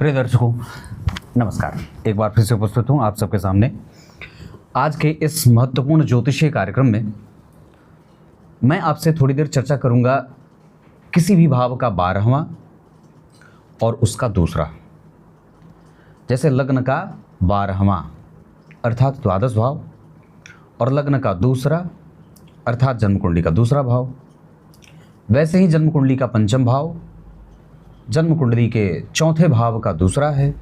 प्रिय दर्शकों नमस्कार। एक बार फिर से उपस्थित हूँ आप सबके सामने आज के इस महत्वपूर्ण ज्योतिषीय कार्यक्रम में। मैं आपसे थोड़ी देर चर्चा करूँगा किसी भी भाव का 12वां और उसका दूसरा। जैसे लग्न का 12वां अर्थात द्वादश भाव और लग्न का दूसरा अर्थात जन्म कुंडली का दूसरा भाव, वैसे ही जन्म कुंडली का पंचम भाव जन्म कुंडली के चौथे भाव का दूसरा है,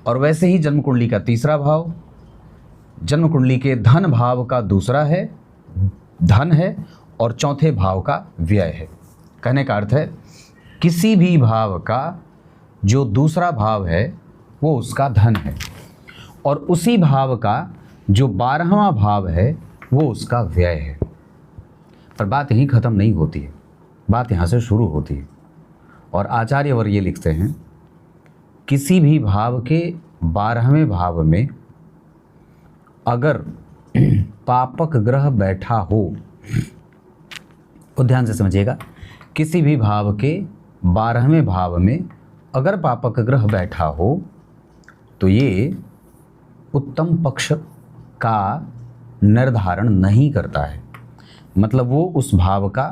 और वैसे ही जन्म कुंडली का तीसरा भाव जन्म कुंडली के धन भाव का दूसरा है, धन है, और चौथे भाव का व्यय है। कहने का अर्थ है किसी भी भाव का जो दूसरा भाव है वो उसका धन है, और उसी भाव का जो 12वां भाव है वो उसका व्यय है। पर बात यहीं ख़त्म नहीं होती है, बात यहाँ से शुरू होती है। और आचार्यवर ये लिखते हैं किसी भी भाव के 12वें भाव में अगर पापक ग्रह बैठा हो, तो ध्यान से समझिएगा, किसी भी भाव के 12वें भाव में अगर पापक ग्रह बैठा हो तो ये उत्तम पक्ष का निर्धारण नहीं करता है, मतलब वो उस भाव का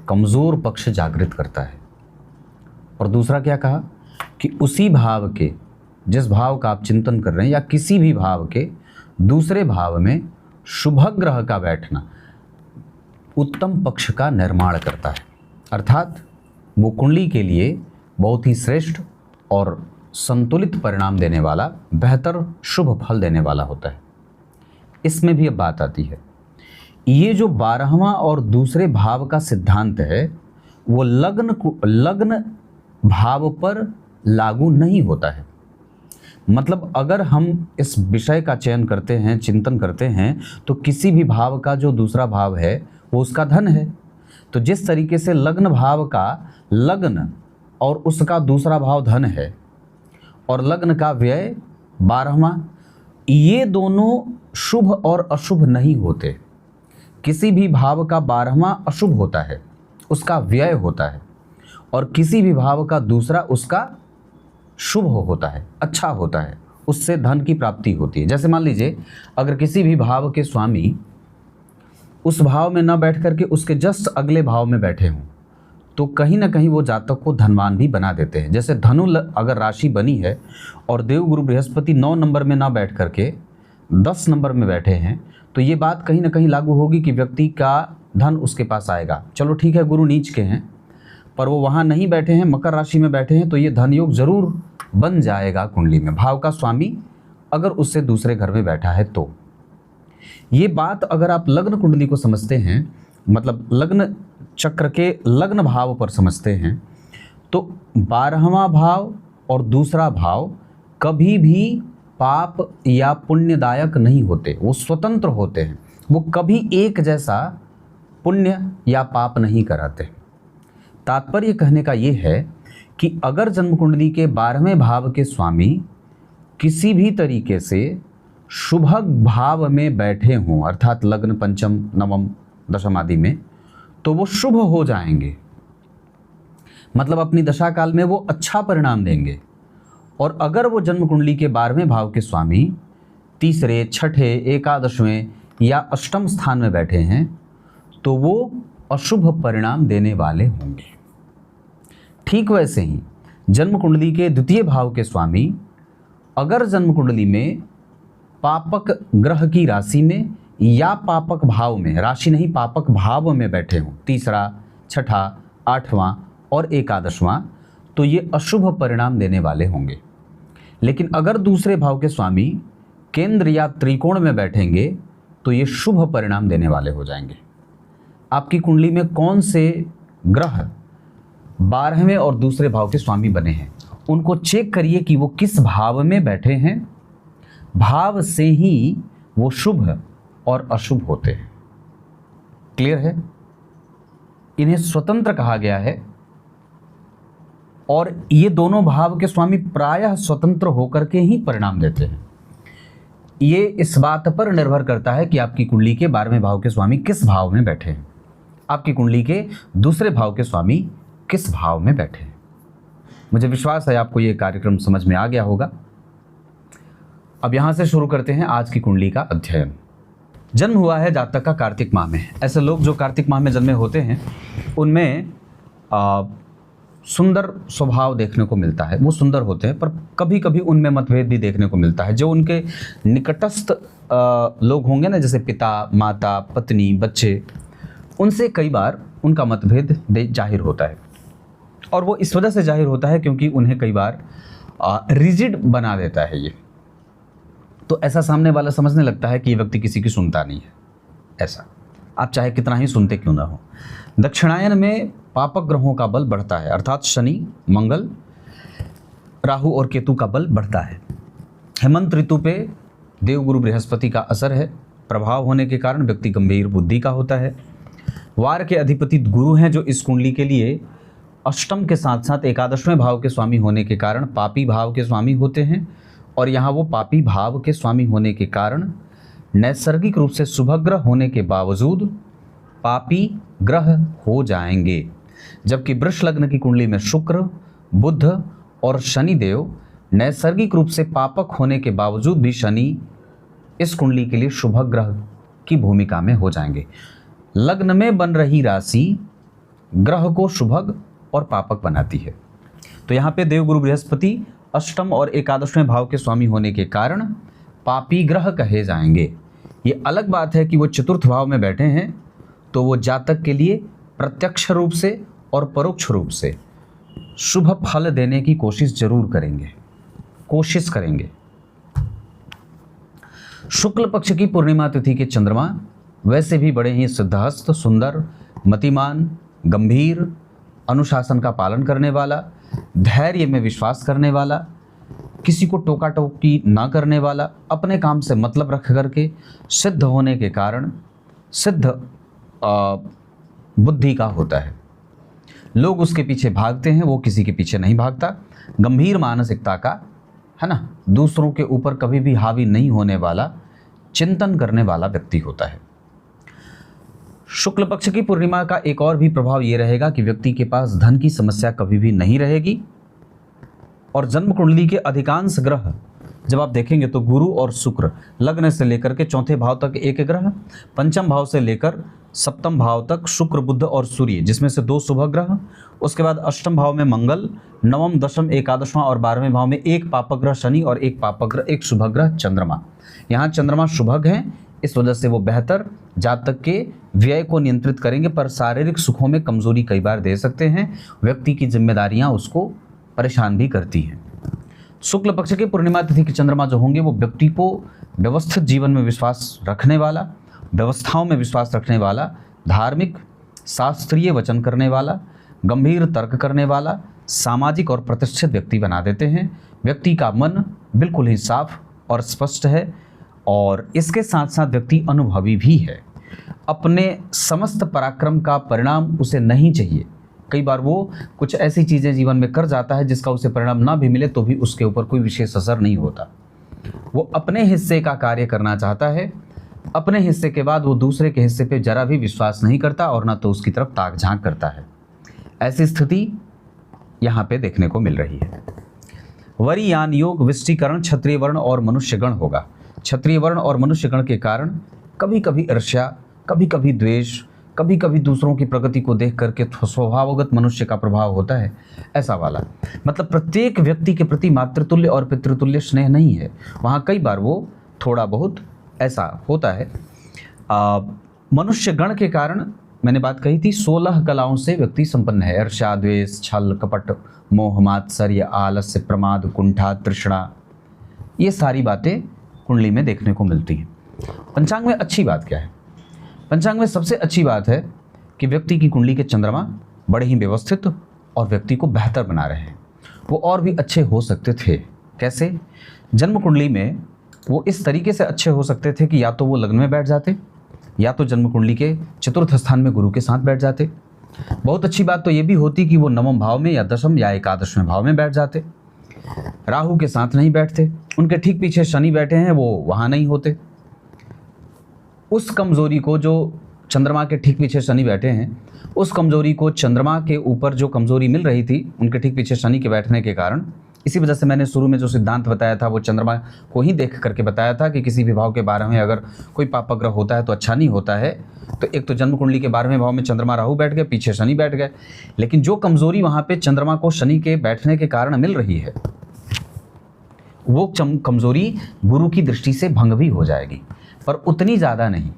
कमज़ोर पक्ष जागृत करता है। और दूसरा क्या कहा कि उसी भाव के, जिस भाव का आप चिंतन कर रहे हैं, या किसी भी भाव के दूसरे भाव में शुभ ग्रह का बैठना उत्तम पक्ष का निर्माण करता है, अर्थात वो कुंडली के लिए बहुत ही श्रेष्ठ और संतुलित परिणाम देने वाला, बेहतर शुभ फल देने वाला होता है। इसमें भी अब बात आती है, ये जो 12वां और दूसरे भाव का सिद्धांत है वो लग्न भाव पर लागू नहीं होता है। मतलब अगर हम इस विषय का चयन करते हैं, चिंतन करते हैं, तो किसी भी भाव का जो दूसरा भाव है वो उसका धन है। तो जिस तरीके से लग्न भाव का लग्न और उसका दूसरा भाव धन है, और लग्न का व्यय 12वां, ये दोनों शुभ और अशुभ नहीं होते। किसी भी भाव का 12वां अशुभ होता है, उसका व्यय होता है, और किसी भी भाव का दूसरा उसका शुभ होता है, अच्छा होता है, उससे धन की प्राप्ति होती है। जैसे मान लीजिए अगर किसी भी भाव के स्वामी उस भाव में न बैठ करके उसके जस्ट अगले भाव में बैठे हों, तो कहीं ना कहीं वो जातक को धनवान भी बना देते हैं। जैसे धनु अगर राशि बनी है और देवगुरु बृहस्पति 9 नंबर में ना बैठ करके 10 नंबर में बैठे हैं, तो ये बात कहीं ना कहीं लागू होगी कि व्यक्ति का धन उसके पास आएगा। चलो ठीक है, गुरु नीच के हैं, पर वो वहाँ नहीं बैठे हैं, मकर राशि में बैठे हैं, तो ये धन योग जरूर बन जाएगा कुंडली में, भाव का स्वामी अगर उससे दूसरे घर में बैठा है तो। ये बात अगर आप लग्न कुंडली को समझते हैं, मतलब लग्न चक्र के लग्न भाव पर समझते हैं, तो 12वां भाव और दूसरा भाव कभी भी पाप या पुण्यदायक नहीं होते, वो स्वतंत्र होते हैं। वो कभी एक जैसा पुण्य या पाप नहीं कराते। तात्पर्य कहने का ये है कि अगर जन्म कुंडली के 12वें भाव के स्वामी किसी भी तरीके से शुभ भाव में बैठे हों, अर्थात लग्न पंचम नवम दशम आदि में, तो वो शुभ हो जाएंगे, मतलब अपनी दशा काल में वो अच्छा परिणाम देंगे। और अगर वो जन्म कुंडली के 12वें भाव के स्वामी तीसरे, छठे, एकादशवें या अष्टम स्थान में बैठे हैं, तो वो अशुभ परिणाम देने वाले होंगे। ठीक वैसे ही जन्म कुंडली के द्वितीय भाव के स्वामी अगर जन्म कुंडली में पापक ग्रह की राशि में या पापक भाव में, राशि नहीं पापक भाव में बैठे हों, तीसरा, छठा, 8वां और 11वां, तो ये अशुभ परिणाम देने वाले होंगे। लेकिन अगर दूसरे भाव के स्वामी केंद्र या त्रिकोण में बैठेंगे तो ये शुभ परिणाम देने वाले हो जाएंगे। आपकी कुंडली में कौन से ग्रह 12वें और दूसरे भाव के स्वामी बने हैं, उनको चेक करिए कि वो किस भाव में बैठे हैं। भाव से ही वो शुभ और अशुभ होते हैं। क्लियर है? इन्हें स्वतंत्र कहा गया है, और ये दोनों भाव के स्वामी प्रायः स्वतंत्र होकर के ही परिणाम देते हैं। ये इस बात पर निर्भर करता है कि आपकी कुंडली के 12वें भाव के स्वामी किस भाव में बैठे हैं, आपकी कुंडली के दूसरे भाव के स्वामी किस भाव में बैठे हैं। मुझे विश्वास है आपको ये कार्यक्रम समझ में आ गया होगा। अब यहाँ से शुरू करते हैं आज की कुंडली का अध्ययन। जन्म हुआ है जातक का कार्तिक माह में। ऐसे लोग जो कार्तिक माह में जन्मे होते हैं उनमें सुंदर स्वभाव देखने को मिलता है, वो सुंदर होते हैं, पर कभी कभी उनमें मतभेद भी देखने को मिलता है। जो उनके निकटस्थ लोग होंगे ना, जैसे पिता, माता, पत्नी, बच्चे, उनसे कई बार उनका मतभेद जाहिर होता है। और वो इस वजह से जाहिर होता है क्योंकि उन्हें कई बार रिजिड बना देता है ये। तो ऐसा सामने वाला समझने लगता है कि ये व्यक्ति किसी की सुनता नहीं है। ऐसा आप चाहे कितना ही सुनते क्यों ना हो। दक्षिणायन में पापक ग्रहों का बल बढ़ता है, अर्थात शनि, मंगल, राहु और केतु का बल बढ़ता है। हेमंत ऋतु पे देवगुरु बृहस्पति का असर है। प्रभाव होने के कारण व्यक्ति गंभीर बुद्धि का होता है। वार के अधिपति गुरु हैं, जो इस कुंडली के लिए अष्टम के साथ साथ एकादशवें भाव के स्वामी होने के कारण पापी भाव के स्वामी होते हैं। और यहाँ वो पापी भाव के स्वामी होने के कारण नैसर्गिक रूप से शुभग्रह होने के बावजूद पापी ग्रह हो जाएंगे। जबकि वृष लग्न की कुंडली में शुक्र, बुध और शनि देव नैसर्गिक रूप से पापक होने के बावजूद भी शनि इस कुंडली के लिए शुभग्रह की भूमिका में हो जाएंगे। लग्न में बन रही राशि ग्रह को शुभग और पापक बनाती है। तो यहाँ पे देवगुरु बृहस्पति अष्टम और एकादशवें भाव के स्वामी होने के कारण पापी ग्रह कहे जाएंगे। ये अलग बात है कि वो चतुर्थ भाव में बैठे हैं तो वो जातक के लिए प्रत्यक्ष रूप से और परोक्ष रूप से शुभ फल देने की कोशिश जरूर करेंगे। शुक्ल पक्ष की पूर्णिमा तिथि के चंद्रमा वैसे भी बड़े ही सिद्धहस्त, सुंदर, मतिमान, गंभीर, अनुशासन का पालन करने वाला, धैर्य में विश्वास करने वाला, किसी को टोका टोकी ना करने वाला, अपने काम से मतलब रख करके सिद्ध होने के कारण सिद्ध बुद्धि का होता है। लोग उसके पीछे भागते हैं, वो किसी के पीछे नहीं भागता। गंभीर मानसिकता का है ना, दूसरों के ऊपर कभी भी हावी नहीं होने वाला, चिंतन करने वाला व्यक्ति होता है। शुक्ल पक्ष की पूर्णिमा का एक और भी प्रभाव ये रहेगा कि व्यक्ति के पास धन की समस्या कभी भी नहीं रहेगी। और जन्म कुंडली के अधिकांश ग्रह जब आप देखेंगे तो गुरु और शुक्र लग्न से लेकर के चौथे भाव तक एक ग्रह, पंचम भाव से लेकर सप्तम भाव तक शुक्र, बुध और सूर्य, जिसमें से 2 शुभ ग्रह, उसके बाद अष्टम भाव में मंगल, नवम, दशम, एकादशवां और 12वें भाव में एक पापक ग्रह शनि और एक पापक ग्रह, एक शुभ ग्रह चंद्रमा। यहाँ चंद्रमा शुभग हैं, इस वजह से वो बेहतर जातक के व्यय को नियंत्रित करेंगे, पर शारीरिक सुखों में कमजोरी कई बार दे सकते हैं। व्यक्ति की जिम्मेदारियां उसको परेशान भी करती हैं। शुक्ल पक्ष के पूर्णिमा तिथि के चंद्रमा जो होंगे वो व्यक्ति को व्यवस्थित जीवन में विश्वास रखने वाला, व्यवस्थाओं में विश्वास रखने वाला, धार्मिक शास्त्रीय वचन करने वाला, गंभीर तर्क करने वाला, सामाजिक और प्रतिष्ठित व्यक्ति बना देते हैं। व्यक्ति का मन बिल्कुल ही साफ और स्पष्ट है और इसके साथ साथ व्यक्ति अनुभवी भी है। अपने समस्त पराक्रम का परिणाम उसे नहीं चाहिए। कई बार वो कुछ ऐसी चीज़ें जीवन में कर जाता है जिसका उसे परिणाम ना भी मिले तो भी उसके ऊपर कोई विशेष असर नहीं होता। वो अपने हिस्से का कार्य करना चाहता है, अपने हिस्से के बाद वो दूसरे के हिस्से पे जरा भी विश्वास नहीं करता और ना तो उसकी तरफ ताक झांक करता है। ऐसी स्थिति यहाँ पे देखने को मिल रही है। वरियान योग विष्टिकरण क्षत्रिय वर्ण और मनुष्य गण होगा। क्षत्रिय वर्ण और मनुष्य गण के कारण कभी कभी ईर्ष्या, कभी कभी द्वेष, कभी कभी दूसरों की प्रगति को देख करके स्वभावगत मनुष्य का प्रभाव होता है। ऐसा वाला मतलब प्रत्येक व्यक्ति के प्रति मातृतुल्य और पितृतुल्य स्नेह नहीं है। वहाँ कई बार वो थोड़ा बहुत ऐसा होता है। मनुष्य गण के कारण मैंने बात कही थी 16 कलाओं से व्यक्ति संपन्न है। ईर्ष्या, द्वेष, छल, कपट, मोह, मात्सर्य, आलस्य, प्रमाद, कुंठा, तृष्णा, ये सारी बातें कुंडली में देखने को मिलती हैं। पंचांग में अच्छी बात क्या है? पंचांग में सबसे अच्छी बात है कि व्यक्ति की कुंडली के चंद्रमा बड़े ही व्यवस्थित और व्यक्ति को बेहतर बना रहे हैं। वो और भी अच्छे हो सकते थे। कैसे? जन्म कुंडली में वो इस तरीके से अच्छे हो सकते थे कि या तो वो लग्न में बैठ जाते या तो जन्म कुंडली के चतुर्थ स्थान में गुरु के साथ बैठ जाते। बहुत अच्छी बात तो ये भी होती कि वो नवम भाव में या दशम या एकादशवें भाव में बैठ जाते। राहु के साथ नहीं बैठते, उनके ठीक पीछे शनि बैठे हैं, वो वहाँ नहीं होते। उस कमजोरी को जो चंद्रमा के ठीक पीछे शनि बैठे हैं, उस कमजोरी को चंद्रमा के ऊपर जो कमजोरी मिल रही थी उनके ठीक पीछे शनि के बैठने के कारण, इसी वजह से मैंने शुरू में जो सिद्धांत बताया था वो चंद्रमा को ही देख करके बताया था कि किसी भी भाव के 12वें अगर कोई पाप ग्रह होता है तो अच्छा नहीं होता है। तो एक तो जन्म कुंडली के 12वें भाव में चंद्रमा राहु बैठ गए, पीछे शनि बैठ गए, लेकिन जो कमजोरी वहाँ पे चंद्रमा को शनि के बैठने के कारण मिल रही है वो कमजोरी गुरु की दृष्टि से भंग भी हो जाएगी, पर उतनी ज़्यादा नहीं।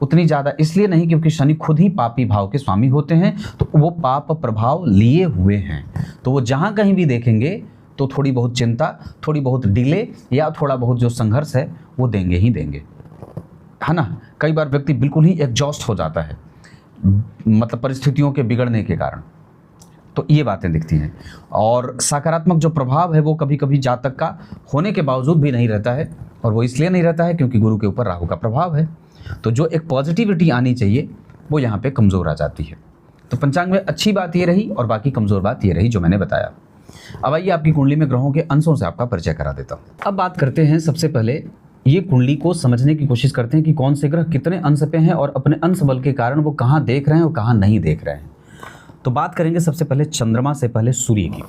उतनी ज़्यादा इसलिए नहीं क्योंकि शनि खुद ही पापी भाव के स्वामी होते हैं, तो वो पाप प्रभाव लिए हुए हैं, तो वो जहाँ कहीं भी देखेंगे तो थोड़ी बहुत चिंता, थोड़ी बहुत डिले या थोड़ा बहुत जो संघर्ष है वो देंगे ही देंगे, है ना। कई बार व्यक्ति बिल्कुल ही एग्जॉस्ट हो जाता है, मतलब परिस्थितियों के बिगड़ने के कारण, तो ये बातें दिखती हैं। और सकारात्मक जो प्रभाव है वो कभी कभी जातक का होने के बावजूद भी नहीं रहता है, और वो इसलिए नहीं रहता है क्योंकि गुरु के ऊपर राहु का प्रभाव है। तो जो एक पॉजिटिविटी आनी चाहिए वो यहाँ पे कमज़ोर आ जाती है। तो पंचांग में अच्छी बात ये रही और बाकी कमज़ोर बात ये रही जो मैंने बताया। अब आइए आपकी कुंडली में ग्रहों के अंशों से आपका परिचय करा देता हूँ। अब बात करते हैं, सबसे पहले ये कुंडली को समझने की कोशिश करते हैं कि कौन से ग्रह कितने अंश पे हैं और अपने अंश बल के कारण वो कहाँ देख रहे हैं और कहाँ नहीं देख रहे हैं। तो बात करेंगे सबसे पहले चंद्रमा से पहले सूर्य की।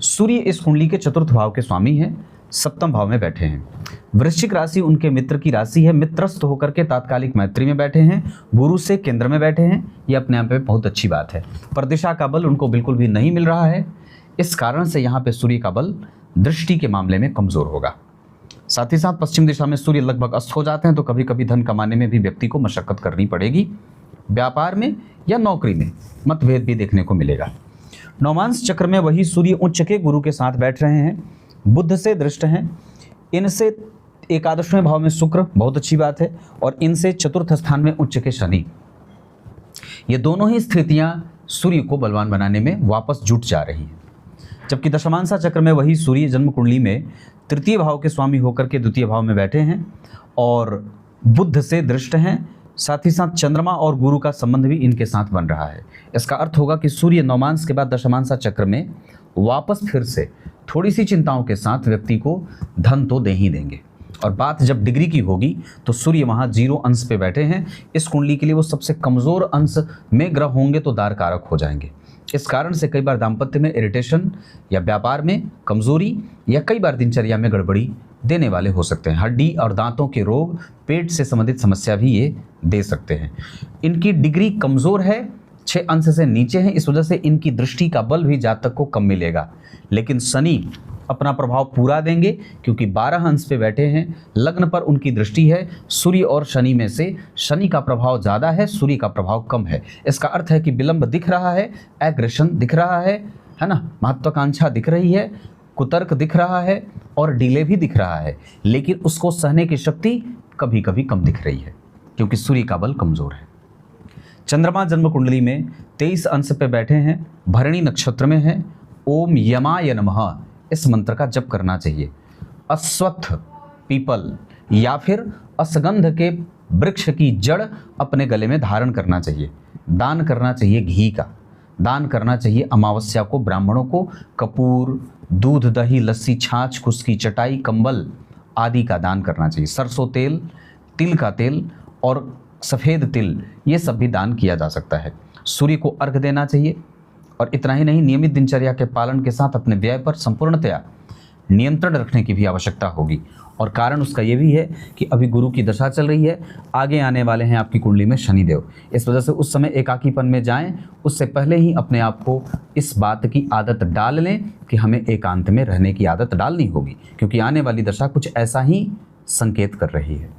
सूर्य इस कुंडली के चतुर्थ भाव के स्वामी हैं, सप्तम भाव में बैठे हैं। वृश्चिक राशि उनके मित्र की राशि है, मित्रस्थ होकर के तात्कालिक मैत्री में बैठे हैं, गुरु से केंद्र में बैठे हैं। ये अपने आप में बहुत अच्छी बात है, पर दिशा का बल उनको बिल्कुल भी नहीं मिल रहा है। इस कारण से यहाँ पे सूर्य का बल दृष्टि के मामले में कमजोर होगा। साथ ही साथ पश्चिम दिशा में सूर्य लगभग अस्त हो जाते हैं, तो कभी कभी धन कमाने में भी व्यक्ति को मशक्कत करनी पड़ेगी। व्यापार में या नौकरी में मतभेद भी देखने को मिलेगा। नौमांस चक्र में वही सूर्य उच्च के गुरु के साथ बैठ रहे हैं, बुध से दृष्ट हैं, इनसे एकादशवें भाव में शुक्र, बहुत अच्छी बात है, और इनसे चतुर्थ स्थान में उच्च के शनि। ये दोनों ही स्थितियां सूर्य को बलवान बनाने में वापस जुट जा रही हैं। जबकि दशमांसा चक्र में वही सूर्य जन्म कुंडली में तृतीय भाव के स्वामी होकर के द्वितीय भाव में बैठे हैं और बुध से दृष्ट हैं। साथ ही साथ चंद्रमा और गुरु का संबंध भी इनके साथ बन रहा है। इसका अर्थ होगा कि सूर्य नौमांस के बाद दशमांसा चक्र में वापस फिर से थोड़ी सी चिंताओं के साथ व्यक्ति को धन तो दे ही देंगे। और बात जब डिग्री की होगी तो सूर्य वहाँ 0 अंश पे बैठे हैं। इस कुंडली के लिए वो सबसे कमज़ोर अंश में ग्रह होंगे तो दार कारक हो जाएंगे। इस कारण से कई बार दाम्पत्य में इरिटेशन या व्यापार में कमजोरी या कई बार दिनचर्या में गड़बड़ी देने वाले हो सकते हैं। हड्डी और दांतों के रोग, पेट से संबंधित समस्या भी ये दे सकते हैं। इनकी डिग्री कमज़ोर है, 6 अंश से नीचे है, इस वजह से इनकी दृष्टि का बल भी जातक को कम मिलेगा। लेकिन शनि अपना प्रभाव पूरा देंगे क्योंकि 12 अंश पे बैठे हैं। लग्न पर उनकी दृष्टि है। सूर्य और शनि में से शनि का प्रभाव ज़्यादा है, सूर्य का प्रभाव कम है। इसका अर्थ है कि विलंब दिख रहा है, एग्रेशन दिख रहा है ना, महत्वाकांक्षा दिख रही है, कुतर्क दिख रहा है और डिले भी दिख रहा है, लेकिन उसको सहने की शक्ति कभी कभी कम दिख रही है क्योंकि सूर्य का बल कमज़ोर है। चंद्रमा जन्म कुंडली में 23 अंश पे बैठे हैं, भरणी नक्षत्र में है। ओम यमाय नमः इस मंत्र का जप करना चाहिए। अश्वत्थ, पीपल या फिर असगंध के वृक्ष की जड़ अपने गले में धारण करना चाहिए। दान करना चाहिए घी का, दान करना चाहिए अमावस्या को ब्राह्मणों को कपूर, दूध, दही, लस्सी, छाछ, खुश्की, चटाई, कंबल आदि का दान करना चाहिए। सरसों तेल, तिल का तेल और सफ़ेद तिल ये सब भी दान किया जा सकता है। सूर्य को अर्घ देना चाहिए। और इतना ही नहीं, नियमित दिनचर्या के पालन के साथ अपने व्यय पर संपूर्णतया नियंत्रण रखने की भी आवश्यकता होगी। और कारण उसका ये भी है कि अभी गुरु की दशा चल रही है, आगे आने वाले हैं आपकी कुंडली में शनिदेव। इस वजह से उस समय एकाकीपन में जाएं, उससे पहले ही अपने आप को इस बात की आदत डाल लें कि हमें एकांत में रहने की आदत डालनी होगी, क्योंकि आने वाली दशा कुछ ऐसा ही संकेत कर रही है।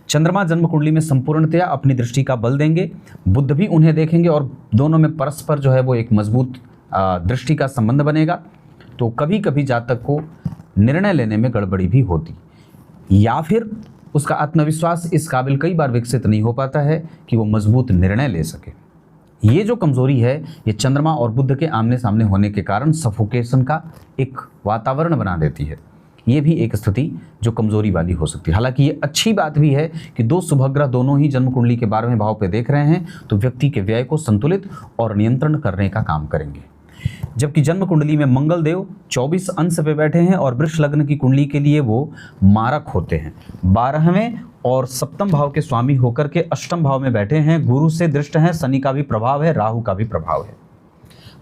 चंद्रमा जन्म कुंडली में संपूर्णतया अपनी दृष्टि का बल देंगे, बुध भी उन्हें देखेंगे और दोनों में परस्पर जो है वो एक मजबूत दृष्टि का संबंध बनेगा। तो कभी कभी जातक को निर्णय लेने में गड़बड़ी भी होती, या फिर उसका आत्मविश्वास इस काबिल कई बार विकसित नहीं हो पाता है कि वो मजबूत निर्णय ले सके। ये जो कमजोरी है ये चंद्रमा और बुध के आमने सामने होने के कारण सफोकेशन का एक वातावरण बना देती है। ये भी एक स्थिति जो कमजोरी वाली हो सकती है। हालांकि ये अच्छी बात भी है कि 2 शुभ ग्रह दोनों ही जन्म कुंडली के 12वें भाव पे देख रहे हैं, तो व्यक्ति के व्यय को संतुलित और नियंत्रण करने का काम करेंगे। जबकि जन्म कुंडली में मंगल देव 24 अंश पे बैठे हैं और वृष लग्न की कुंडली के लिए वो मारक होते हैं। 12वें और सप्तम भाव के स्वामी होकर के अष्टम भाव में बैठे हैं, गुरु से दृष्ट हैं, शनि का भी प्रभाव है, राहु का भी प्रभाव है।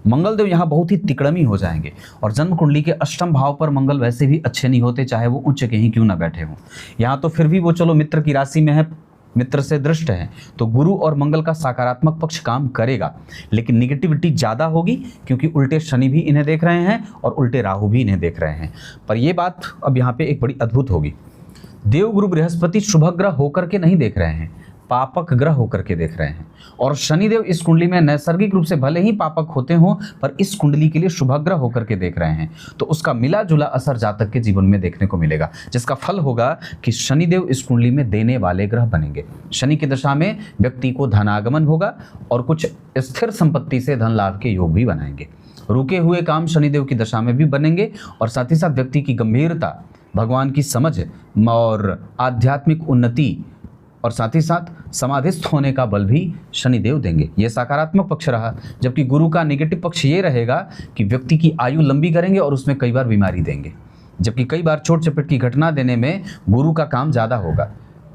मंगल देव यहाँ बहुत ही तिकड़मी हो जाएंगे और जन्म कुंडली के अष्टम भाव पर मंगल वैसे भी अच्छे नहीं होते, चाहे वो उच्च के ही क्यों ना बैठे हों। यहाँ तो फिर भी वो चलो मित्र की राशि में है, मित्र से दृष्ट है, तो गुरु और मंगल का सकारात्मक पक्ष काम करेगा, लेकिन निगेटिविटी ज़्यादा होगी क्योंकि उल्टे शनि भी इन्हें देख रहे हैं और उल्टे राहु भी इन्हें देख रहे हैं। पर यह बात अब यहाँ पे एक बड़ी अद्भुत होगी, देव गुरु बृहस्पति शुभ ग्रह होकर के नहीं देख रहे हैं, पापक ग्रह होकर के देख रहे हैं। और शनिदेव इस कुंडली में नैसर्गिक रूप से भले ही पापक होते हों, पर इस कुंडली के लिए शुभ ग्रह होकर के देख रहे हैं, तो उसका मिला जुला असर जातक के जीवन में देखने को मिलेगा, जिसका फल होगा कि शनिदेव इस कुंडली में देने वाले ग्रह बनेंगे। शनि की दशा में व्यक्ति को धनागमन होगा और कुछ स्थिर संपत्ति से धन लाभ के योग भी बनाएंगे। रुके हुए काम शनिदेव की दशा में भी बनेंगे और साथ ही साथ व्यक्ति की गंभीरता, भगवान की समझ और आध्यात्मिक उन्नति और साथ ही साथ समाधिस्थ होने का बल भी शनिदेव देंगे। ये सकारात्मक पक्ष रहा। जबकि गुरु का नेगेटिव पक्ष ये रहेगा कि व्यक्ति की आयु लंबी करेंगे और उसमें कई बार बीमारी देंगे, जबकि कई बार चोट चपेट की घटना देने में गुरु का काम ज़्यादा होगा।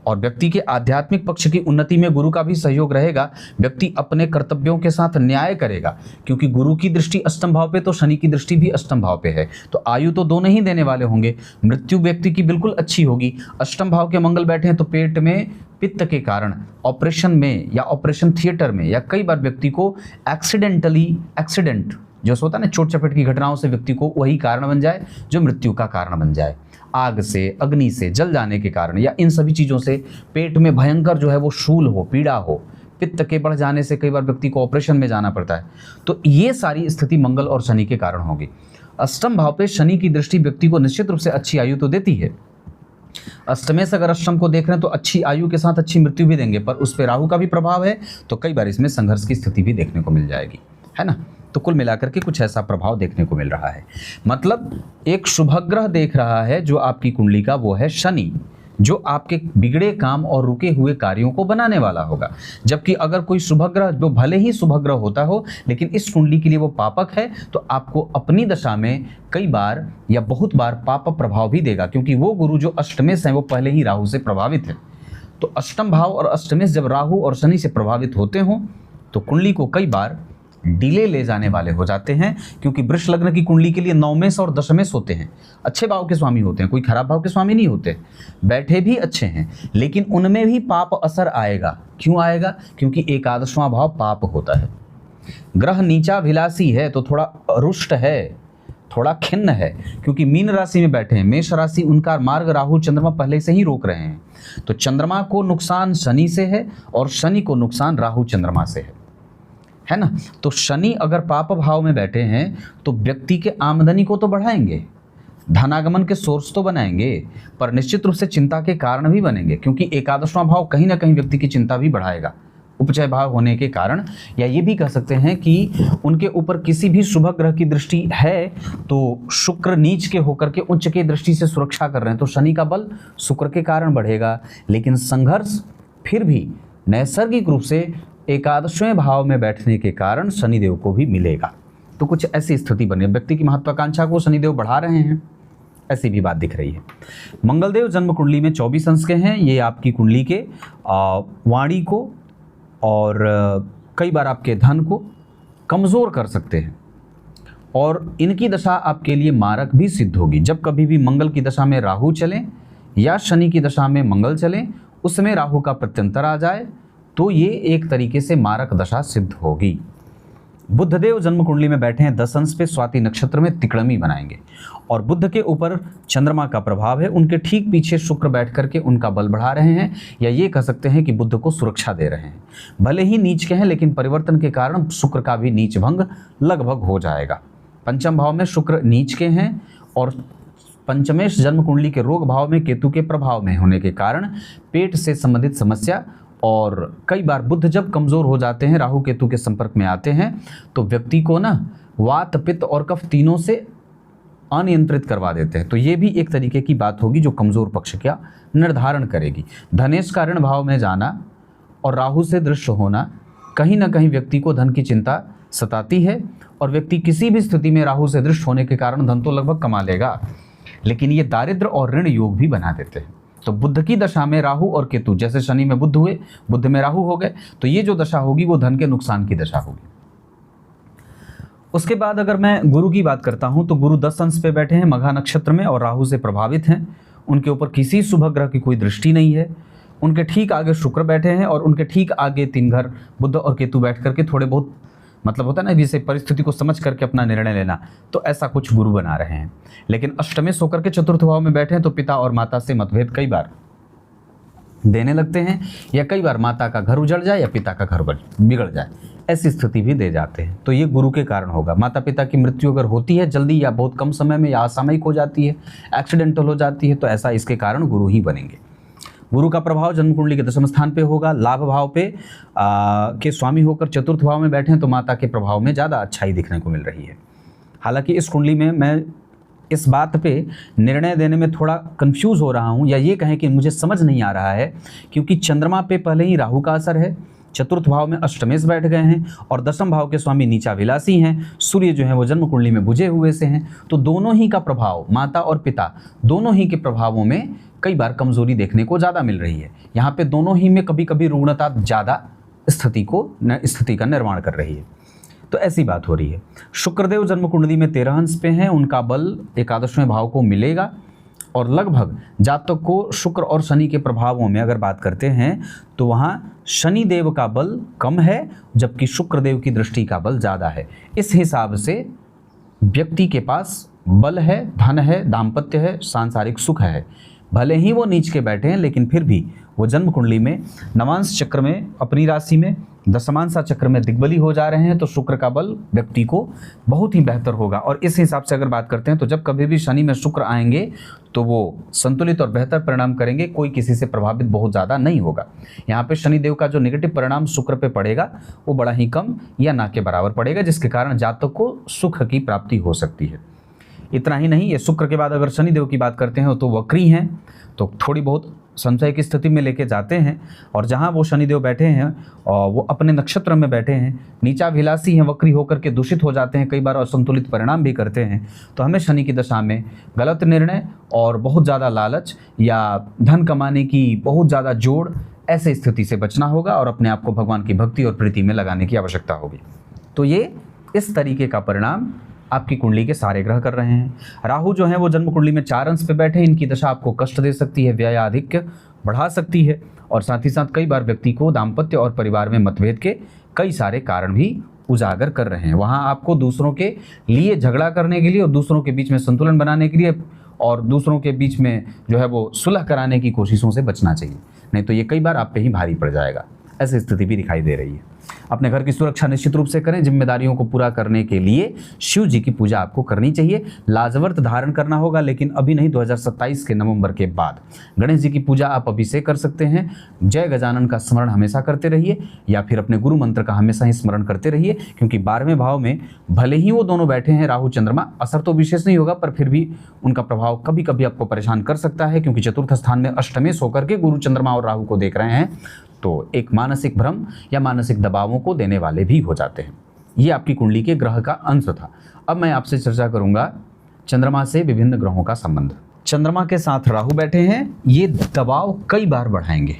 और व्यक्ति के आध्यात्मिक पक्ष की उन्नति में गुरु का भी सहयोग रहेगा। व्यक्ति अपने कर्तव्यों के साथ न्याय करेगा, क्योंकि गुरु की दृष्टि अष्टम भाव पे तो शनि की दृष्टि भी अष्टम भाव पे है, तो आयु तो दोनों ही देने वाले होंगे। मृत्यु व्यक्ति की बिल्कुल अच्छी होगी। अष्टम भाव के मंगल बैठे हैं तो पेट में पित्त के कारण ऑपरेशन में या ऑपरेशन थिएटर में या कई बार व्यक्ति को एक्सीडेंट जो होता है ना, चोट चपेट की घटनाओं से व्यक्ति को वही कारण बन जाए जो मृत्यु का कारण बन जाए। आग से, अग्नि से, जल जाने के कारण या इन सभी चीज़ों से पेट में भयंकर जो है वो शूल हो, पीड़ा हो, पित्त के बढ़ जाने से कई बार व्यक्ति को ऑपरेशन में जाना पड़ता है। तो ये सारी स्थिति मंगल और शनि के कारण होगी। अष्टम भाव पे शनि की दृष्टि व्यक्ति को निश्चित रूप से अच्छी आयु तो देती है। अष्टमे से अगर अष्टम को देख रहे हैं तो अच्छी आयु के साथ अच्छी मृत्यु भी देंगे, पर उस पर राहु का भी प्रभाव है, तो कई बार इसमें संघर्ष की स्थिति भी देखने को मिल जाएगी, है ना। तो कुल मिलाकर के कुछ ऐसा प्रभाव देखने को मिल रहा है। मतलब एक शुभ ग्रह देख रहा है जो आपकी कुंडली का, वो है शनि, जो आपके बिगड़े काम और रुके हुए कार्यों को बनाने वाला होगा। जबकि अगर कोई शुभ ग्रह, जो भले ही शुभ ग्रह होता हो, लेकिन इस कुंडली के लिए वो पापक है, तो आपको अपनी दशा में कई बार या बहुत बार पाप प्रभाव भी देगा, क्योंकि वो गुरु जो अष्टमेश है वो पहले ही राहु से प्रभावित है। तो अष्टम भाव और अष्टमेश जब राहु और शनि से प्रभावित होते हों तो कुंडली को कई बार डिले ले जाने वाले हो जाते हैं, क्योंकि वृष लग्न की कुंडली के लिए नवमेश और दशमेश होते हैं, अच्छे भाव के स्वामी होते हैं, कोई खराब भाव के स्वामी नहीं होते, बैठे भी अच्छे हैं, लेकिन उनमें भी पाप असर आएगा। क्यों आएगा? क्योंकि एकादशवां भाव पाप होता है। ग्रह नीचा विलासी है तो थोड़ा रुष्ट है, थोड़ा खिन्न है, क्योंकि मीन राशि में बैठे हैं। मेष राशि उनका मार्ग राहु चंद्रमा पहले से ही रोक रहे हैं, तो चंद्रमा को नुकसान शनि से है और शनि को नुकसान राहु चंद्रमा से है ना। तो शनि अगर पाप भाव में बैठे हैं तो व्यक्ति के आमदनी को तो बढ़ाएंगे, धनागमन के सोर्स तो बनाएंगे, पर निश्चित रूप से चिंता के कारण भी बनेंगे, क्योंकि एकादशवां भाव कहीं ना कहीं व्यक्ति की चिंता भी बढ़ाएगा उपचय भाव होने के कारण। या ये भी कह सकते हैं कि उनके ऊपर किसी भी शुभ ग्रह की दृष्टि है तो शुक्र नीच के होकर के उच्च की दृष्टि से सुरक्षा कर रहे हैं, तो शनि का बल शुक्र के कारण बढ़ेगा। लेकिन संघर्ष फिर भी नैसर्गिक रूप से एकादशवें भाव में बैठने के कारण शनिदेव को भी मिलेगा। तो कुछ ऐसी स्थिति बनी, व्यक्ति की महत्वाकांक्षा को शनिदेव बढ़ा रहे हैं, ऐसी भी बात दिख रही है। मंगलदेव जन्म कुंडली में 24 अंश के हैं। ये आपकी कुंडली के वाणी को और कई बार आपके धन को कमज़ोर कर सकते हैं, और इनकी दशा आपके लिए मारक भी सिद्ध होगी। जब कभी भी मंगल की दशा में राहु चलें या शनि की दशा में मंगल चलें, उसमें राहु का प्रत्यंतर आ जाए तो ये एक तरीके से मारक दशा सिद्ध होगी। बुधदेव जन्म कुंडली में बैठे हैं 10 अंश पे, स्वाति नक्षत्र में तिकड़मी बनाएंगे, और बुध के ऊपर चंद्रमा का प्रभाव है। उनके ठीक पीछे शुक्र बैठ करके उनका बल बढ़ा रहे हैं, या ये कह सकते हैं कि बुध को सुरक्षा दे रहे हैं। भले ही नीच के हैं, लेकिन परिवर्तन के कारण शुक्र का भी नीच भंग लगभग हो जाएगा। पंचम भाव में शुक्र नीच के हैं, और पंचमेश जन्म कुंडली के रोग भाव में केतु के प्रभाव में होने के कारण पेट से संबंधित समस्या, और कई बार बुध जब कमज़ोर हो जाते हैं, राहु केतु के संपर्क में आते हैं, तो व्यक्ति को ना वात, पित्त और कफ तीनों से अनियंत्रित करवा देते हैं। तो ये भी एक तरीके की बात होगी जो कमज़ोर पक्ष का निर्धारण करेगी। धनेश का ऋण भाव में जाना और राहु से दृश्य होना कहीं ना कहीं व्यक्ति को धन की चिंता सताती है, और व्यक्ति किसी भी स्थिति में राहु से दृश्य होने के कारण धन तो लगभग कमा लेगा, लेकिन ये दारिद्र और ऋण योग भी बना देते हैं। तो बुध की दशा में राहु और केतु, जैसे शनि में बुध हुए, बुध में राहु हो गए, तो ये जो दशा होगी वो धन के नुकसान की दशा होगी। उसके बाद अगर मैं गुरु की बात करता हूं तो गुरु 10 अंश पे बैठे हैं मघा नक्षत्र में और राहु से प्रभावित हैं। उनके ऊपर किसी शुभ ग्रह की कोई दृष्टि नहीं है। उनके ठीक आगे शुक्र बैठे हैं और उनके ठीक आगे 3 घर बुध और केतु बैठ करके थोड़े बहुत, मतलब होता है ना जैसे परिस्थिति को समझ करके अपना निर्णय लेना, तो ऐसा कुछ गुरु बना रहे हैं। लेकिन अष्टमेश होकर के चतुर्थ भाव में बैठे हैं तो पिता और माता से मतभेद कई बार देने लगते हैं, या कई बार माता का घर उजड़ जाए या पिता का घर बिगड़ जाए, ऐसी स्थिति भी दे जाते हैं। तो ये गुरु के कारण होगा। माता पिता की मृत्यु अगर होती है जल्दी या बहुत कम समय में, या असामयिक हो जाती है, एक्सीडेंटल हो जाती है, तो ऐसा इसके कारण गुरु ही बनेंगे। गुरु का प्रभाव जन्म कुंडली के 10वें स्थान पे होगा। लाभ भाव पे के स्वामी होकर चतुर्थ भाव में बैठे हैं तो माता के प्रभाव में ज़्यादा अच्छाई दिखने को मिल रही है। हालांकि इस कुंडली में मैं इस बात पे निर्णय देने में थोड़ा कंफ्यूज हो रहा हूँ, या ये कहें कि मुझे समझ नहीं आ रहा है, क्योंकि चंद्रमा पे पहले ही राहु का असर है, चतुर्थ भाव में अष्टमेश बैठ गए हैं और दशम भाव के स्वामी नीचा विलासी हैं, सूर्य जो है वो जन्म कुंडली में बुझे हुए से हैं, तो दोनों ही का प्रभाव, माता और पिता दोनों ही के प्रभावों में कई बार कमजोरी देखने को ज़्यादा मिल रही है। यहाँ पे दोनों ही में कभी कभी रुग्णता ज़्यादा स्थिति का निर्माण कर रही है, तो ऐसी बात हो रही है। शुक्रदेव जन्म कुंडली में 13 अंश पे हैं, उनका बल एकादशवें भाव को मिलेगा और लगभग जातक को शुक्र और शनि के प्रभावों में अगर बात करते हैं तो वहाँ शनि देव का बल कम है जबकि शुक्र देव की दृष्टि का बल ज़्यादा है। इस हिसाब से व्यक्ति के पास बल है, धन है, दाम्पत्य है, सांसारिक सुख है। भले ही वो नीच के बैठे हैं लेकिन फिर भी वो जन्म कुंडली में नवांश चक्र में अपनी राशि में दशमांशा चक्र में दिग्बली हो जा रहे हैं, तो शुक्र का बल व्यक्ति को बहुत ही बेहतर होगा। और इस हिसाब से अगर बात करते हैं तो जब कभी भी शनि में शुक्र आएंगे तो वो संतुलित और बेहतर परिणाम करेंगे, कोई किसी से प्रभावित बहुत ज़्यादा नहीं होगा। यहाँ पे शनिदेव का जो नेगेटिव परिणाम शुक्र पे पड़ेगा वो बड़ा ही कम या ना के बराबर पड़ेगा, जिसके कारण जातक को सुख की प्राप्ति हो सकती है। इतना ही नहीं, ये शुक्र के बाद अगर शनिदेव की बात करते हैं तो वक्री हैं, तो थोड़ी बहुत संशय की स्थिति में लेके जाते हैं। और जहाँ वो शनिदेव बैठे हैं और वो अपने नक्षत्र में बैठे हैं, नीचा विलासी हैं, वक्री होकर के दूषित हो जाते हैं, कई बार असंतुलित परिणाम भी करते हैं। तो हमें शनि की दशा में गलत निर्णय और बहुत ज़्यादा लालच या धन कमाने की बहुत ज़्यादा जोड़, ऐसे स्थिति से बचना होगा और अपने आप को भगवान की भक्ति और प्रीति में लगाने की आवश्यकता होगी। तो ये इस तरीके का परिणाम आपकी कुंडली के सारे ग्रह कर रहे हैं। राहु जो है वो जन्म कुंडली में 4 अंश पे बैठे हैं, इनकी दशा आपको कष्ट दे सकती है, व्यय आधिक्य बढ़ा सकती है और साथ ही साथ कई बार व्यक्ति को दाम्पत्य और परिवार में मतभेद के कई सारे कारण भी उजागर कर रहे हैं। वहाँ आपको दूसरों के लिए झगड़ा करने के लिए और दूसरों के बीच में संतुलन बनाने के लिए और दूसरों के बीच में जो है वो सुलह कराने की कोशिशों से बचना चाहिए, नहीं तो ये कई बार आप पे ही भारी पड़ जाएगा। ऐसी स्थिति भी दिखाई दे रही है। अपने घर की सुरक्षा निश्चित रूप से करें। जिम्मेदारियों को पूरा करने के लिए शिव जी की पूजा आपको करनी चाहिए। लाजवर्त धारण करना होगा, लेकिन अभी नहीं, 2027 के नवंबर के बाद। गणेश जी की पूजा आप अभी से कर सकते हैं। जय गजानन का स्मरण हमेशा करते रहिए या फिर अपने गुरु मंत्र का हमेशा ही स्मरण करते रहिए, क्योंकि 12वें भाव में भले ही वो दोनों बैठे हैं राहु चंद्रमा, असर तो विशेष नहीं होगा पर फिर भी उनका प्रभाव कभी कभी आपको परेशान कर सकता है, क्योंकि चतुर्थ स्थान में अष्टमेश होकर के गुरु चंद्रमा और राहु को देख रहे हैं, तो एक मानसिक भ्रम या मानसिक दबावों को देने वाले भी हो जाते हैं। ये आपकी कुंडली के ग्रह का अंश था। अब मैं आपसे चर्चा करूंगा चंद्रमा से विभिन्न ग्रहों का संबंध। चंद्रमा के साथ राहु बैठे हैं, ये दबाव कई बार बढ़ाएंगे।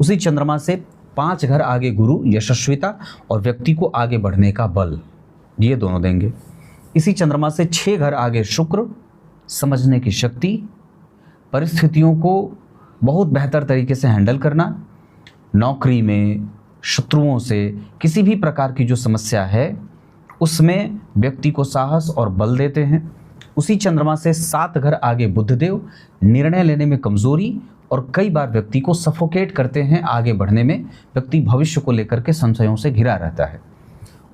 उसी चंद्रमा से 5 घर आगे गुरु यशस्विता और व्यक्ति को आगे बढ़ने का बल, ये दोनों देंगे। इसी चंद्रमा से 6 घर आगे शुक्र समझने की शक्ति, परिस्थितियों को बहुत बेहतर तरीके से हैंडल करना, नौकरी में शत्रुओं से किसी भी प्रकार की जो समस्या है उसमें व्यक्ति को साहस और बल देते हैं। उसी चंद्रमा से 7 घर आगे बुधदेव निर्णय लेने में कमजोरी और कई बार व्यक्ति को सफोकेट करते हैं आगे बढ़ने में। व्यक्ति भविष्य को लेकर के संशयों से घिरा रहता है।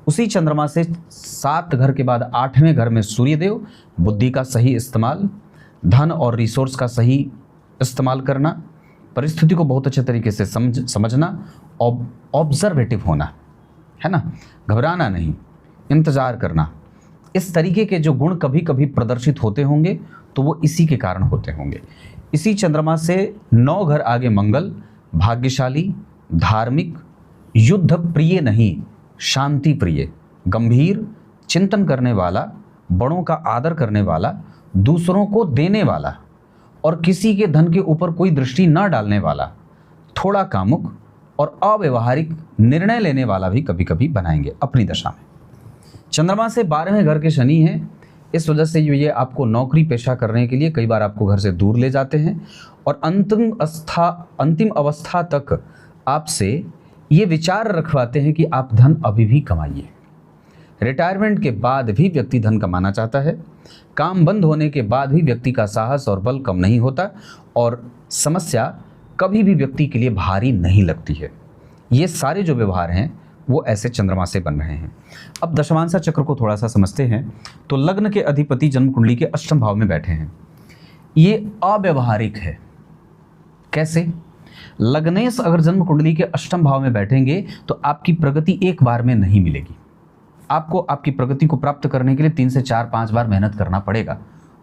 उसी चंद्रमा से 7 घर के बाद 8वें घर में सूर्यदेव, बुद्धि का सही इस्तेमाल, धन और रिसोर्स का सही इस्तेमाल करना, परिस्थिति को बहुत अच्छे तरीके से समझना, ऑब्जर्वेटिव होना, है ना, घबराना नहीं, इंतज़ार करना, इस तरीके के जो गुण कभी कभी प्रदर्शित होते होंगे तो वो इसी के कारण होते होंगे। इसी चंद्रमा से 9 घर आगे मंगल, भाग्यशाली, धार्मिक, युद्ध प्रिय नहीं, शांति प्रिय, गंभीर, चिंतन करने वाला, बड़ों का आदर करने वाला, दूसरों को देने वाला और किसी के धन के ऊपर कोई दृष्टि न डालने वाला, थोड़ा कामुक और अव्यवहारिक निर्णय लेने वाला भी कभी कभी बनाएंगे अपनी दशा में। चंद्रमा से 12वें घर के शनि हैं, इस वजह से ये आपको नौकरी पेशा करने के लिए कई बार आपको घर से दूर ले जाते हैं और अंतिम अवस्था तक आपसे ये विचार रखवाते हैं कि आप धन अभी भी कमाइए। रिटायरमेंट के बाद भी व्यक्ति धन कमाना चाहता है। काम बंद होने के बाद भी व्यक्ति का साहस और बल कम नहीं होता और समस्या कभी भी व्यक्ति के लिए भारी नहीं लगती है। ये सारे जो व्यवहार हैं वो ऐसे चंद्रमा से बन रहे हैं। अब दशमांसा चक्र को थोड़ा सा समझते हैं तो लग्न के अधिपति जन्म कुंडली के अष्टम भाव में बैठे हैं। ये अव्यवहारिक है। कैसे? लग्नेश अगर जन्म कुंडली के अष्टम भाव में बैठेंगे तो आपकी प्रगति एक बार में नहीं मिलेगी। आपको आपकी प्रगति को प्राप्त करने के लिए 3 से 4-5 बार मेहनत करना पड़ेगा।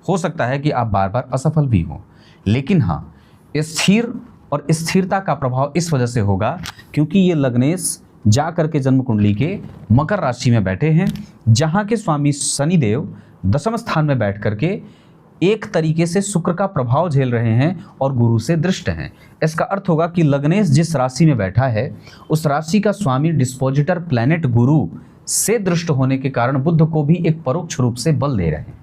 हो सकता है कि आप बार बार असफल भी हों, लेकिन हाँ, स्थिर और स्थिरता का प्रभाव इस वजह से होगा क्योंकि ये लग्नेश जा करके जन्म कुंडली के मकर राशि में बैठे हैं, जहाँ के स्वामी शनिदेव दशम स्थान में बैठ करके एक तरीके से शुक्र का प्रभाव झेल रहे हैं और गुरु से दृष्ट हैं। इसका अर्थ होगा कि लग्नेश जिस राशि में बैठा है उस राशि का स्वामी डिस्पोजिटर प्लैनेट गुरु से दृष्ट होने के कारण बुध को भी एक परोक्ष रूप से बल दे रहे हैं।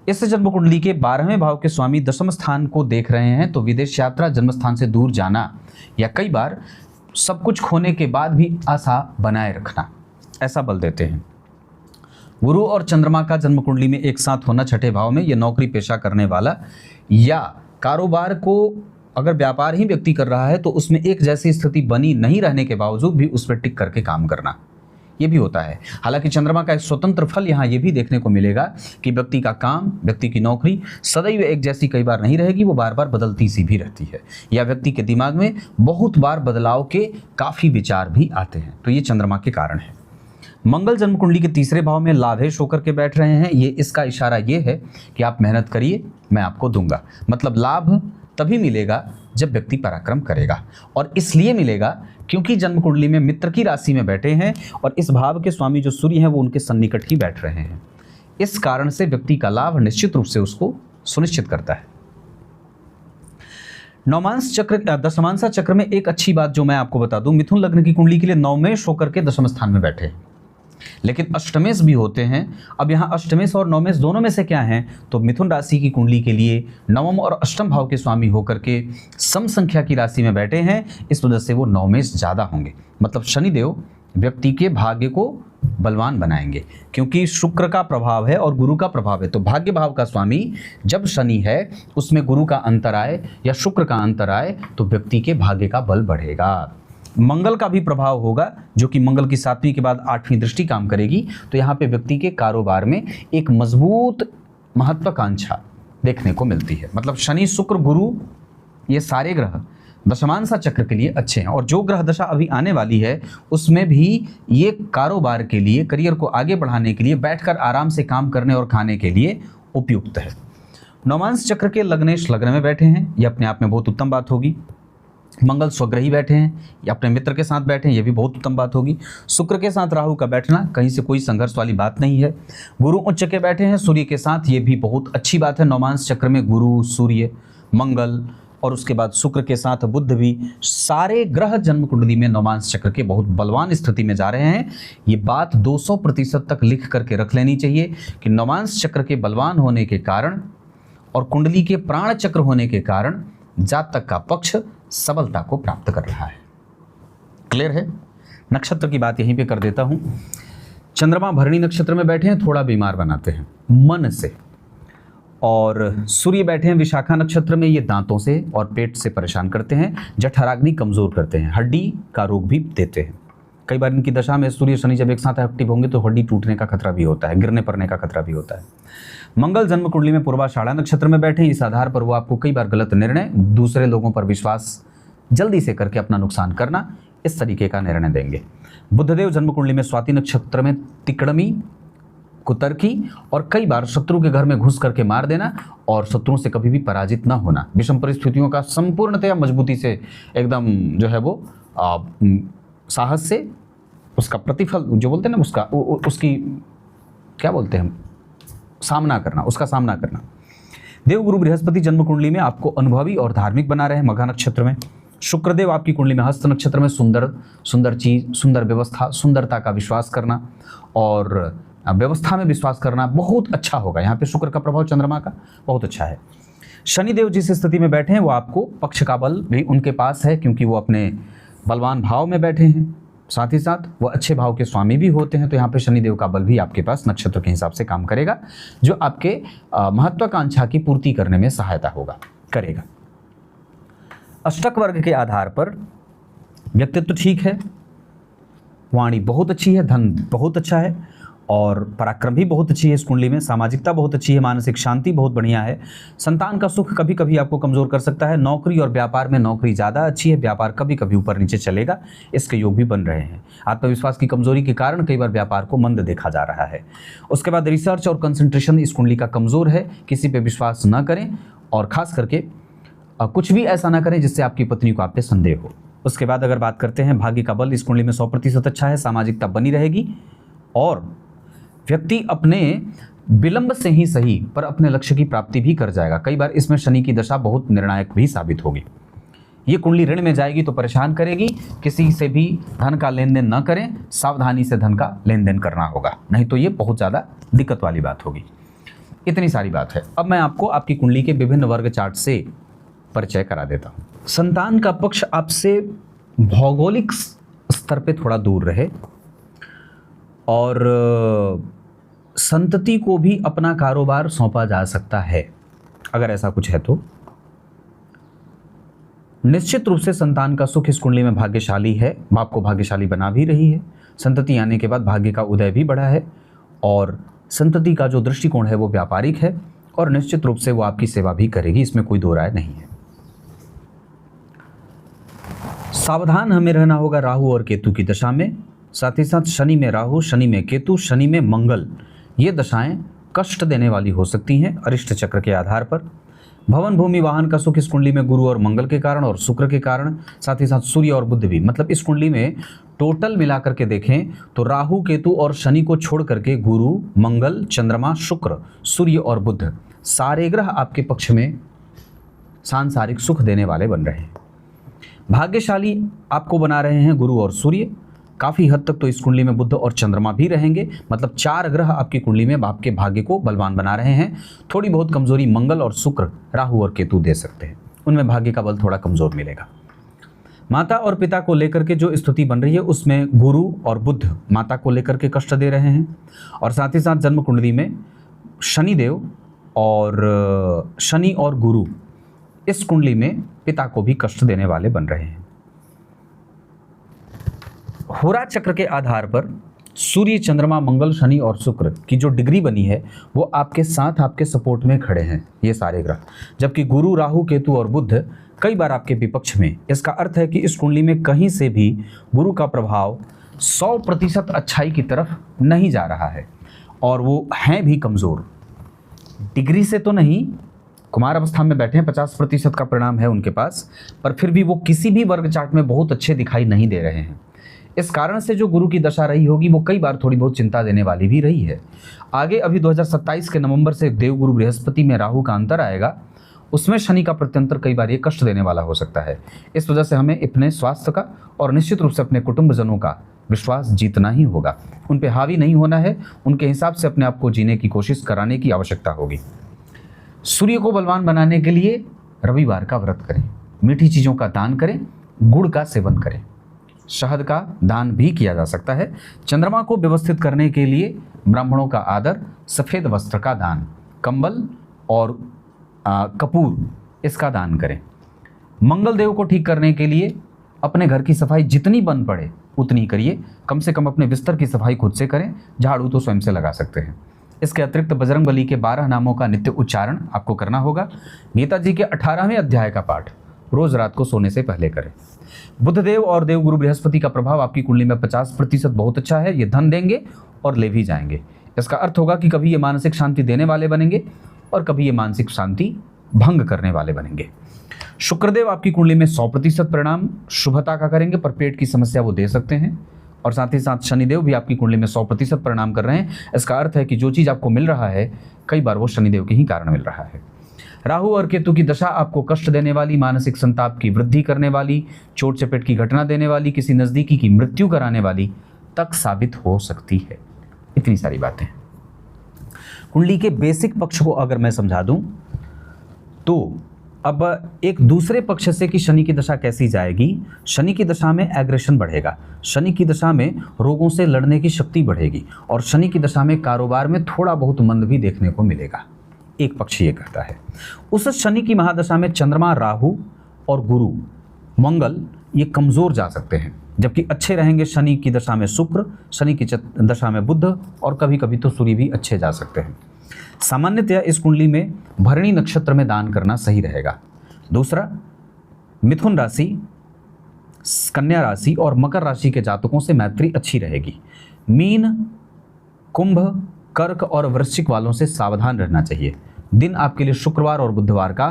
इस जन्म कुंडली के 12वें भाव के स्वामी दशम स्थान को देख रहे हैं तो विदेश यात्रा, जन्म स्थान से दूर जाना या कई बार सब कुछ खोने के बाद भी आशा बनाए रखना, ऐसा बल देते हैं। गुरु और चंद्रमा का जन्म कुंडली में एक साथ होना छठे भाव में, यह नौकरी पेशा करने वाला या कारोबार को अगर व्यापार ही व्यक्ति कर रहा है तो उसमें एक जैसी स्थिति बनी नहीं रहने के बावजूद भी उस पर टिक करके काम करना, ये भी होता है। हालांकि चंद्रमा का एक स्वतंत्र फल यहाँ ये भी देखने को मिलेगा कि व्यक्ति का काम, व्यक्ति की नौकरी सदैव एक जैसी कई बार नहीं रहेगी, वो बार बार बदलती सी भी रहती है या व्यक्ति के दिमाग में बहुत बार बदलाव के काफ़ी विचार भी आते हैं। तो ये चंद्रमा के कारण है। मंगल जन्म कुंडली के तीसरे भाव में लाभेश होकर के बैठ रहे हैं। ये इसका इशारा ये है कि आप मेहनत करिए, मैं आपको दूंगा। मतलब लाभ तभी मिलेगा जब व्यक्ति पराक्रम करेगा, और इसलिए मिलेगा क्योंकि जन्म कुंडली में मित्र की राशि में बैठे हैं और इस भाव के स्वामी जो सूर्य हैं वो उनके सन्निकट ही बैठ रहे हैं। इस कारण से व्यक्ति का लाभ निश्चित रूप से उसको सुनिश्चित करता है। नवमांश चक्र, दशमांसा चक्र में एक अच्छी बात जो मैं आपको बता दूं, मिथुन लग्न की कुंडली के लिए नवमेश होकर के दशम स्थान में बैठे हैं, लेकिन अष्टमेश भी होते हैं। अब यहाँ अष्टमेश और नवमेश दोनों में से क्या हैं, तो मिथुन राशि की कुंडली के लिए नवम और अष्टम भाव के स्वामी होकर के सम संख्या की राशि में बैठे हैं, इस वजह से वो नवमेश ज़्यादा होंगे। मतलब शनिदेव व्यक्ति के भाग्य को बलवान बनाएंगे क्योंकि शुक्र का प्रभाव है और गुरु का प्रभाव है। तो भाग्य भाव का स्वामी जब शनि है उसमें गुरु का अंतर आए या शुक्र का अंतर आए तो व्यक्ति के भाग्य का बल बढ़ेगा। मंगल का भी प्रभाव होगा जो कि मंगल की 7वीं के बाद 8वीं दृष्टि काम करेगी, तो यहाँ पे व्यक्ति के कारोबार में एक मजबूत महत्वाकांक्षा देखने को मिलती है। मतलब शनि, शुक्र, गुरु ये सारे ग्रह दशमांसा चक्र के लिए अच्छे हैं और जो ग्रह दशा अभी आने वाली है उसमें भी ये कारोबार के लिए, करियर को आगे बढ़ाने के लिए, बैठकर आराम से काम करने और खाने के लिए उपयुक्त है। नवमांश चक्र के लग्नेश लग्न में बैठे हैं, ये अपने आप में बहुत उत्तम बात होगी। मंगल स्वग्रही बैठे हैं या अपने मित्र के साथ बैठे हैं, ये भी बहुत उत्तम बात होगी। शुक्र के साथ राहु का बैठना कहीं से कोई संघर्ष वाली बात नहीं है। गुरु उच्च के बैठे हैं सूर्य के साथ, ये भी बहुत अच्छी बात है। नवमांश चक्र में गुरु, सूर्य, मंगल और उसके बाद शुक्र के साथ बुध भी, सारे ग्रह जन्म कुंडली में नवमांश चक्र के बहुत बलवान स्थिति में जा रहे हैं। ये बात 200% तक लिख करके रख लेनी चाहिए कि नवमांश चक्र के बलवान होने के कारण और कुंडली के प्राण चक्र होने के कारण जातक का पक्ष सबलता को प्राप्त कर रहा है। क्लियर है? नक्षत्र की बात यहीं पे कर देता हूं। चंद्रमा भरणी नक्षत्र में बैठे हैं, थोड़ा बीमार बनाते हैं मन से, और सूर्य बैठे हैं विशाखा नक्षत्र में, ये दांतों से और पेट से परेशान करते हैं। जठराग्नि कमजोर करते हैं, हड्डी का रोग भी देते हैं। कई बार इनकी दशा में सूर्य शनि जब एक साथ एक्टिव होंगे तो हड्डी टूटने का खतरा भी होता है, गिरने पड़ने का खतरा भी होता है। मंगल जन्म कुंडली में पूर्वाषाढ़ा नक्षत्र में बैठे, इस आधार पर वो आपको कई बार गलत निर्णय, दूसरे लोगों पर विश्वास जल्दी से करके अपना नुकसान करना, इस तरीके का निर्णय देंगे। बुधदेव जन्म कुंडली में स्वाति नक्षत्र में तिकड़मी, कुतर्की और कई बार शत्रु के घर में घुस करके मार देना और शत्रुओं से कभी भी पराजित न होना, विषम परिस्थितियों का संपूर्णतया मजबूती से एकदम जो है वो साहस से उसका प्रतिफल जो बोलते हैं ना, उसकी क्या बोलते हैं, सामना करना, उसका सामना करना। देवगुरु बृहस्पति जन्म कुंडली में आपको अनुभवी और धार्मिक बना रहे हैं मघा नक्षत्र में। शुक्रदेव आपकी कुंडली में हस्त नक्षत्र में सुंदर चीज, सुंदर व्यवस्था, सुंदरता का विश्वास करना और व्यवस्था में विश्वास करना बहुत अच्छा होगा। यहाँ पे शुक्र का प्रभाव चंद्रमा का बहुत अच्छा है। शनिदेव जिस स्थिति में बैठे हैं वो आपको पक्ष का बल भी उनके पास है, क्योंकि वो अपने बलवान भाव में बैठे हैं, साथ ही साथ वो अच्छे भाव के स्वामी भी होते हैं। तो यहाँ पे शनिदेव का बल भी आपके पास नक्षत्र के हिसाब से काम करेगा, जो आपके महत्वाकांक्षा की पूर्ति करने में सहायता करेगा। अष्टक वर्ग के आधार पर व्यक्तित्व ठीक है, वाणी बहुत अच्छी है, धन बहुत अच्छा है और पराक्रम भी बहुत अच्छी है इस कुंडली में। सामाजिकता बहुत अच्छी है, मानसिक शांति बहुत बढ़िया है। संतान का सुख कभी कभी आपको कमज़ोर कर सकता है। नौकरी और व्यापार में नौकरी ज़्यादा अच्छी है, व्यापार कभी कभी ऊपर नीचे चलेगा, इसके योग भी बन रहे हैं। आत्मविश्वास की कमजोरी के कारण कई बार व्यापार को मंद देखा जा रहा है। उसके बाद रिसर्च और कंसंट्रेशन इस कुंडली का कमज़ोर है, किसी पर विश्वास न करें और ख़ास करके कुछ भी ऐसा ना करें जिससे आपकी पत्नी को आप पे संदेह हो। उसके बाद अगर बात करते हैं भाग्य का बल, इस कुंडली में 100% अच्छा है, सामाजिकता बनी रहेगी और व्यक्ति अपने विलंब से ही सही पर अपने लक्ष्य की प्राप्ति भी कर जाएगा। कई बार इसमें शनि की दशा बहुत निर्णायक भी साबित होगी। ये कुंडली ऋण में जाएगी तो परेशान करेगी। किसी से भी धन का लेन देन न करें, सावधानी से धन का लेन देन करना होगा, नहीं तो ये बहुत ज़्यादा दिक्कत वाली बात होगी। इतनी सारी बात है। अब मैं आपको आपकी कुंडली के विभिन्न वर्ग चार्ट से परिचय करा देता हूँ। संतान का पक्ष आपसे भौगोलिक स्तर पे थोड़ा दूर रहे और संतति को भी अपना कारोबार सौंपा जा सकता है। अगर ऐसा कुछ है तो निश्चित रूप से संतान का सुख इस कुंडली में भाग्यशाली है, बाप को भाग्यशाली बना भी रही है। संतति आने के बाद भाग्य का उदय भी बढ़ा है और संतति का जो दृष्टिकोण है वो व्यापारिक है और निश्चित रूप से वो आपकी सेवा भी करेगी, इसमें कोई दो राय नहीं है। सावधान हमें रहना होगा राहु और केतु की दशा में, साथ ही साथ शनि में राहु, शनि में केतु, शनि में मंगल, ये दशाएं कष्ट देने वाली हो सकती हैं अरिष्ट चक्र के आधार पर। भवन भूमि वाहन का सुख इस कुंडली में गुरु और मंगल के कारण और शुक्र के कारण, साथ ही साथ सूर्य और बुध भी, मतलब इस कुंडली में टोटल मिलाकर के देखें तो राहु केतु और शनि को छोड़ करके गुरु, मंगल, चंद्रमा, शुक्र, सूर्य और बुध सारे ग्रह आपके पक्ष में सांसारिक सुख देने वाले बन रहे हैं। भाग्यशाली आपको बना रहे हैं गुरु और सूर्य। काफ़ी हद तक तो इस कुंडली में बुध और चंद्रमा भी रहेंगे, मतलब 4 ग्रह आपकी कुंडली में आपके भाग्य को बलवान बना रहे हैं। थोड़ी बहुत कमजोरी मंगल और शुक्र, राहु और केतु दे सकते हैं, उनमें भाग्य का बल थोड़ा कमजोर मिलेगा। माता और पिता को लेकर के जो स्थिति बन रही है उसमें गुरु और बुध माता को लेकर के कष्ट दे रहे हैं और साथ ही साथ जन्म कुंडली में शनिदेव और शनि और गुरु इस कुंडली में पिता को भी कष्ट देने वाले बन रहे हैं। होरा चक्र के आधार पर सूर्य, चंद्रमा, मंगल, शनि और शुक्र की जो डिग्री बनी है वो आपके साथ, आपके सपोर्ट में खड़े हैं ये सारे ग्रह, जबकि गुरु, राहु, केतु और बुध कई बार आपके विपक्ष में। इसका अर्थ है कि इस कुंडली में कहीं से भी गुरु का प्रभाव 100% अच्छाई की तरफ नहीं जा रहा है और वो हैं भी कमज़ोर। डिग्री से तो नहीं, कुमार अवस्था में बैठे हैं, 50% का परिणाम है उनके पास, पर फिर भी वो किसी भी वर्ग चार्ट में बहुत अच्छे दिखाई नहीं दे रहे हैं। इस कारण से जो गुरु की दशा रही होगी वो कई बार थोड़ी बहुत चिंता देने वाली भी रही है। आगे अभी 2027 के नवंबर से देवगुरु बृहस्पति में राहु का अंतर आएगा, उसमें शनि का प्रत्यंतर कई बार ये कष्ट देने वाला हो सकता है। इस वजह से हमें अपने स्वास्थ्य का और निश्चित रूप से अपने कुटुंबजनों का विश्वास जीतना ही होगा। उन पे हावी नहीं होना है, उनके हिसाब से अपने आप को जीने की कोशिश कराने की आवश्यकता होगी। सूर्य को बलवान बनाने के लिए रविवार का व्रत करें, मीठी चीज़ों का दान करें, गुड़ का सेवन करें, शहद का दान भी किया जा सकता है। चंद्रमा को व्यवस्थित करने के लिए ब्राह्मणों का आदर, सफ़ेद वस्त्र का दान, कंबल और कपूर इसका दान करें। मंगल देव को ठीक करने के लिए अपने घर की सफाई जितनी बन पड़े उतनी करिए, कम से कम अपने बिस्तर की सफाई खुद से करें, झाड़ू तो स्वयं से लगा सकते हैं। इसके अतिरिक्त बजरंगबली के 12 नामों का नित्य उच्चारण आपको करना होगा। गीता जी के 18वें अध्याय का पाठ रोज रात को सोने से पहले करें। बुधदेव और देवगुरु बृहस्पति का प्रभाव आपकी कुंडली में 50% बहुत अच्छा है। ये धन देंगे और ले भी जाएंगे। इसका अर्थ होगा कि कभी ये मानसिक शांति देने वाले बनेंगे और कभी ये मानसिक शांति भंग करने वाले बनेंगे। शुक्रदेव आपकी कुंडली में 100% परिणाम शुभता का करेंगे, पर पेट की समस्या वो दे सकते हैं। और साथ ही साथ शनिदेव भी आपकी कुंडली में 100% परिणाम कर रहे हैं। इसका अर्थ है कि जो चीज़ आपको मिल रहा है कई बार वो शनिदेव के ही कारण मिल रहा है। राहु और केतु की दशा आपको कष्ट देने वाली, मानसिक संताप की वृद्धि करने वाली, चोट चपेट की घटना देने वाली, किसी नज़दीकी की मृत्यु कराने वाली तक साबित हो सकती है। इतनी सारी बातें। कुंडली के बेसिक पक्ष को अगर मैं समझा दूं तो अब एक दूसरे पक्ष से कि शनि की दशा कैसी जाएगी। शनि की दशा में एग्रेशन बढ़ेगा, शनि की दशा में रोगों से लड़ने की शक्ति बढ़ेगी, और शनि की दशा में कारोबार में थोड़ा बहुत मंद भी देखने को मिलेगा। एक पक्ष ये कहता है। उस शनि की महादशा में चंद्रमा, राहु और गुरु, मंगल ये कमज़ोर जा सकते हैं, जबकि अच्छे रहेंगे शनि की दशा में शुक्र, शनि की दशा में बुध, और कभी कभी तो सूर्य भी अच्छे जा सकते हैं। सामान्यतया इस कुंडली में भरणी नक्षत्र में दान करना सही रहेगा। दूसरा, मिथुन राशि, कन्या राशि और मकर राशि के जातकों से मैत्री अच्छी रहेगी। मीन, कुंभ, कर्क और वृश्चिक वालों से सावधान रहना चाहिए। दिन आपके लिए शुक्रवार और बुधवार का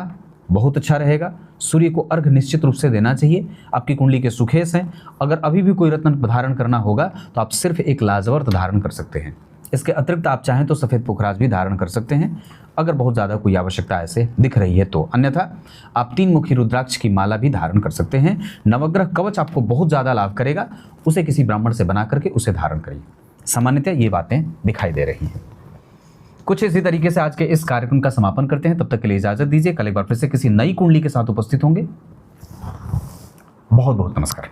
बहुत अच्छा रहेगा। सूर्य को अर्घ निश्चित रूप से देना चाहिए। आपकी कुंडली के सुखेश हैं। अगर अभी भी कोई रत्न धारण करना होगा तो आप सिर्फ एक लाजवर्त धारण कर सकते हैं। इसके अतिरिक्त आप चाहें तो सफ़ेद पुखराज भी धारण कर सकते हैं, अगर बहुत ज़्यादा कोई आवश्यकता ऐसे दिख रही है तो। अन्यथा आप 3 मुखी रुद्राक्ष की माला भी धारण कर सकते हैं। नवग्रह कवच आपको बहुत ज़्यादा लाभ करेगा, उसे किसी ब्राह्मण से बना करके उसे धारण करिए। सामान्यतः ये बातें दिखाई दे रही हैं। कुछ इसी तरीके से आज के इस कार्यक्रम का समापन करते हैं। तब तक के लिए इजाज़त दीजिए। कल एक बार फिर से किसी नई कुंडली के साथ उपस्थित होंगे। बहुत बहुत नमस्कार।